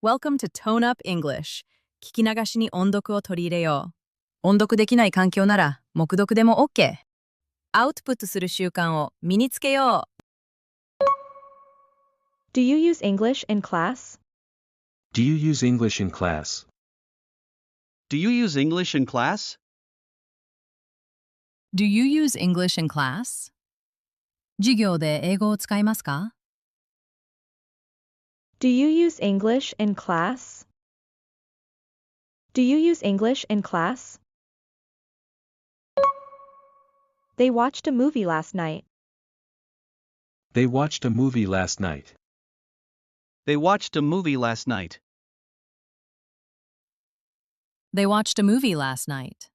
Welcome to Tone Up English. 聞き流しに音読を取り入れよう。音読できない環境なら、黙読でも OK。アウトプットする習慣を身につけよう。Do you use English in class? Do you use English in class? Do you use English in class? Do you use English in class? 授業で英語を使いますか？ Do you use English in class? Do you use English in class? They watched a movie last night. They watched a movie last night. They watched a movie last night. They watched a movie last night.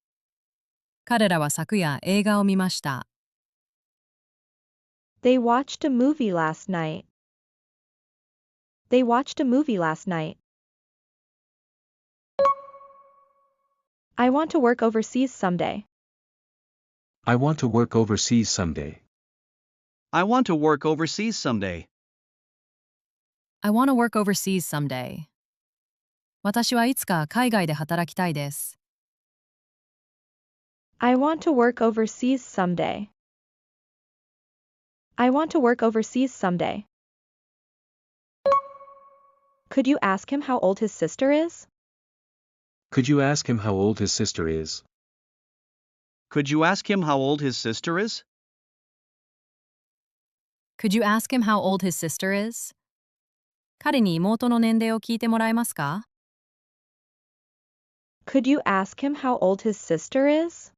彼らは昨夜映画を見ました。They watched a movie last night. They watched a movie last night. I want to work overseas someday. I want to work overseas someday. I want to work overseas someday. I want to work overseas someday. 私はいつか海外で働きたいです。I want to work overseas someday. I want to work overseas someday. Could you ask him how old his sister is? Could you ask him how old his sister is? Could you ask him how old his sister is? Could you ask him how old his sister is? 彼に妹の年齢を聞いてもらえますか？ Could you ask him how old his sister is?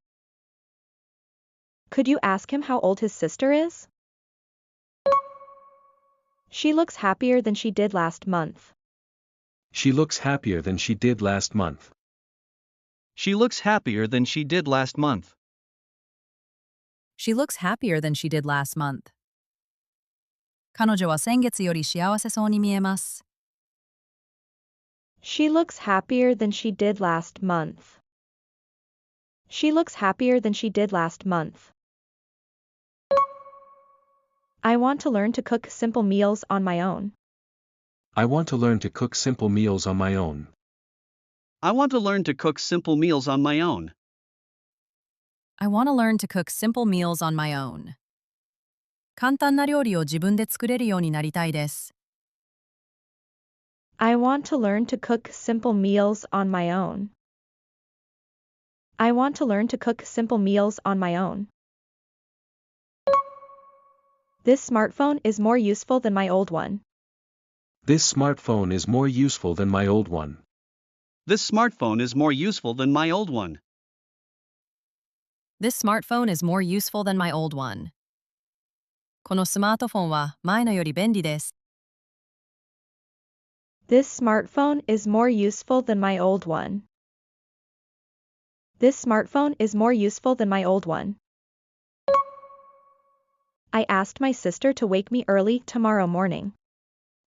Could you ask him how old his sister is? She looks happier than she did last month. She looks happier than she did last month. She looks happier than she did last month. She looks happier than she did last month. 彼女は先月より幸せそうに見えます。She looks happier than she did last month. She looks happier than she did last month. I want to learn to cook simple meals on my own. I want to learn to cook simple meals on my own. I want to learn to cook simple meals on my own. I want to learn to cook simple meals on my own. 簡単な料理を自分で作れるようになりたいです。I want to learn to cook simple meals on my own. I want to learn to cook simple meals on my own. This smartphone is more useful than my old one. This smartphone is more useful than my old one. This smartphone is more useful than my old one. This smartphone is more useful than my old one. このスマートフォンは前のより便利です。This smartphone is more useful than my old one. This smartphone is more useful than my old one. I asked my sister to wake me early tomorrow morning.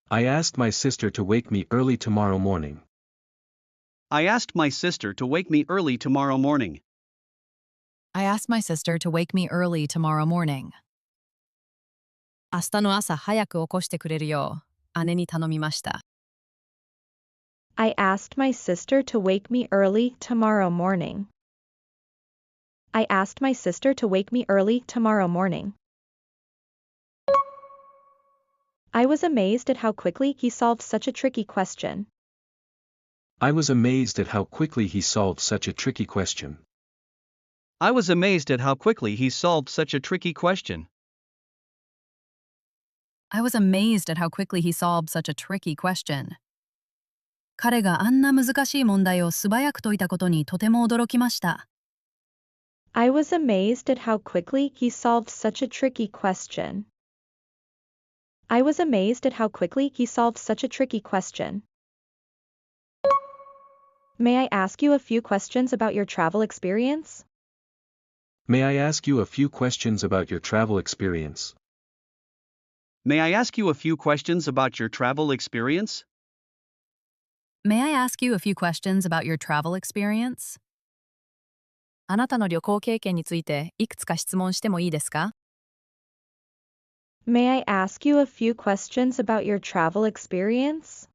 I asked my sister to wake me early tomorrow morning. I asked my sister to wake me early tomorrow morning. I asked my sister to wake me early tomorrow morning. 明日の朝早く起こしてくれるよう姉に頼みました。I asked my sister to wake me early tomorrow morning. I asked my sister to wake me early tomorrow morning. I was amazed at how quickly he solved such a tricky question. I was amazed at how quickly he solved such a tricky question. I was amazed at how quickly he solved such a tricky question. I was amazed at how quickly he solved such a tricky question. 彼があんな難しい問題を素早く解いたことにとても驚きました。I was amazed at how quickly he solved such a tricky question. I was amazed at how quickly he solved such a tricky question. May I ask you a few questions about your travel experience? May I ask you a few questions about your travel experience? May I ask you a few questions about your travel experience? May I ask you a few questions about your travel experience? あなたの旅行経験についていくつか質問してもいいですか？ May I ask you a few questions about your travel experience?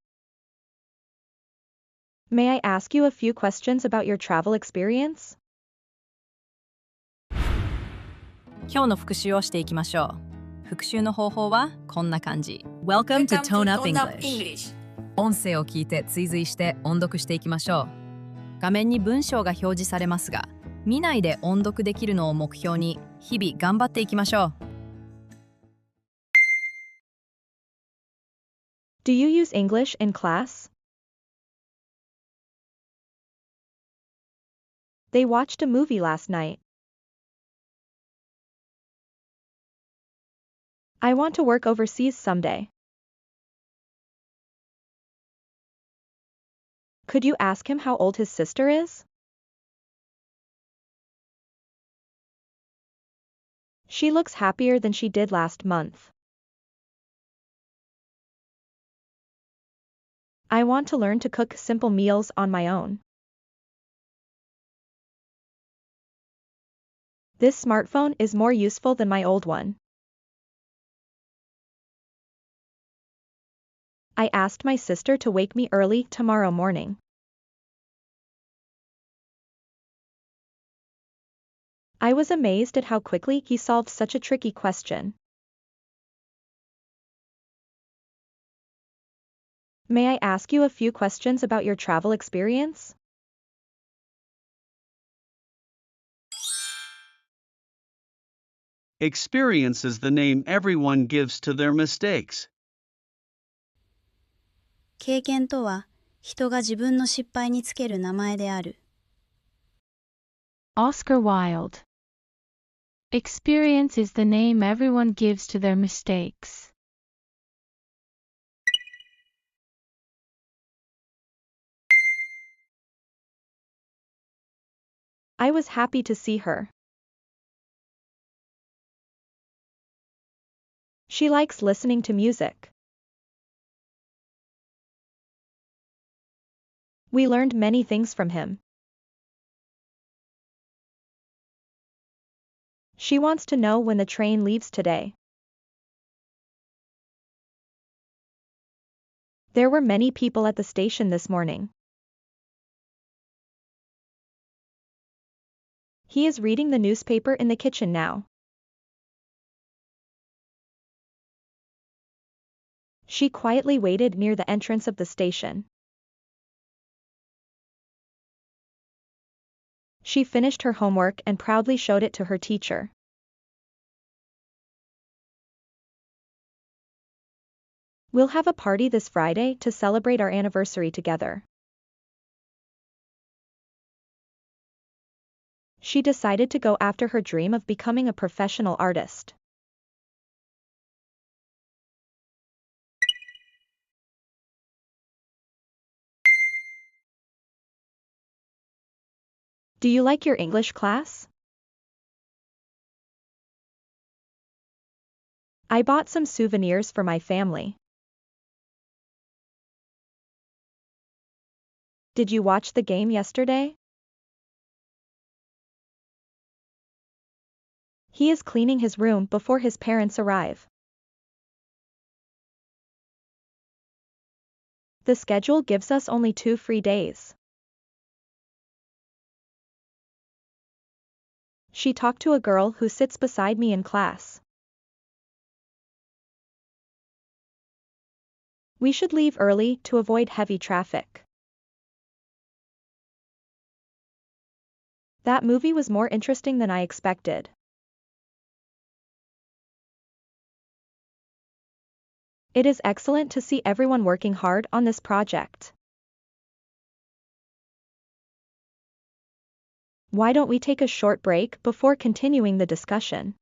May I ask you a few questions about your travel experience? 今日の復習をしていきましょう。復習の方法はこんな感じ。Welcome to Tone Up English。音声を聞いて追随して音読していきましょう。画面に文章が表示されますが、見ないで音読できるのを目標に日々頑張っていきましょう。Do you use English in class? They watched a movie last night. I want to work overseas someday. Could you ask him how old his sister is? She looks happier than she did last month. I want to learn to cook simple meals on my own. This smartphone is more useful than my old one. I asked my sister to wake me early tomorrow morning. I was amazed at how quickly he solved such a tricky question. May I ask you a few questions about your travel experience? Experience is the name everyone gives to their mistakes. 経験とは、人が自分の失敗につける名前である。Oscar Wilde. Experience is the name everyone gives to their mistakes. I was happy to see her. She likes listening to music. We learned many things from him. She wants to know when the train leaves today. There were many people at the station this morning. He is reading the newspaper in the kitchen now. She quietly waited near the entrance of the station. She finished her homework and proudly showed it to her teacher. We'll have a party this Friday to celebrate our anniversary together. She decided to go after her dream of becoming a professional artist. Do you like your English class? I bought some souvenirs for my family. Did you watch the game yesterday? He is cleaning his room before his parents arrive. The schedule gives us only 2 free days. She talked to a girl who sits beside me in class. We should leave early to avoid heavy traffic. That movie was more interesting than I expected. It is excellent to see everyone working hard on this project. Why don't we take a short break before continuing the discussion?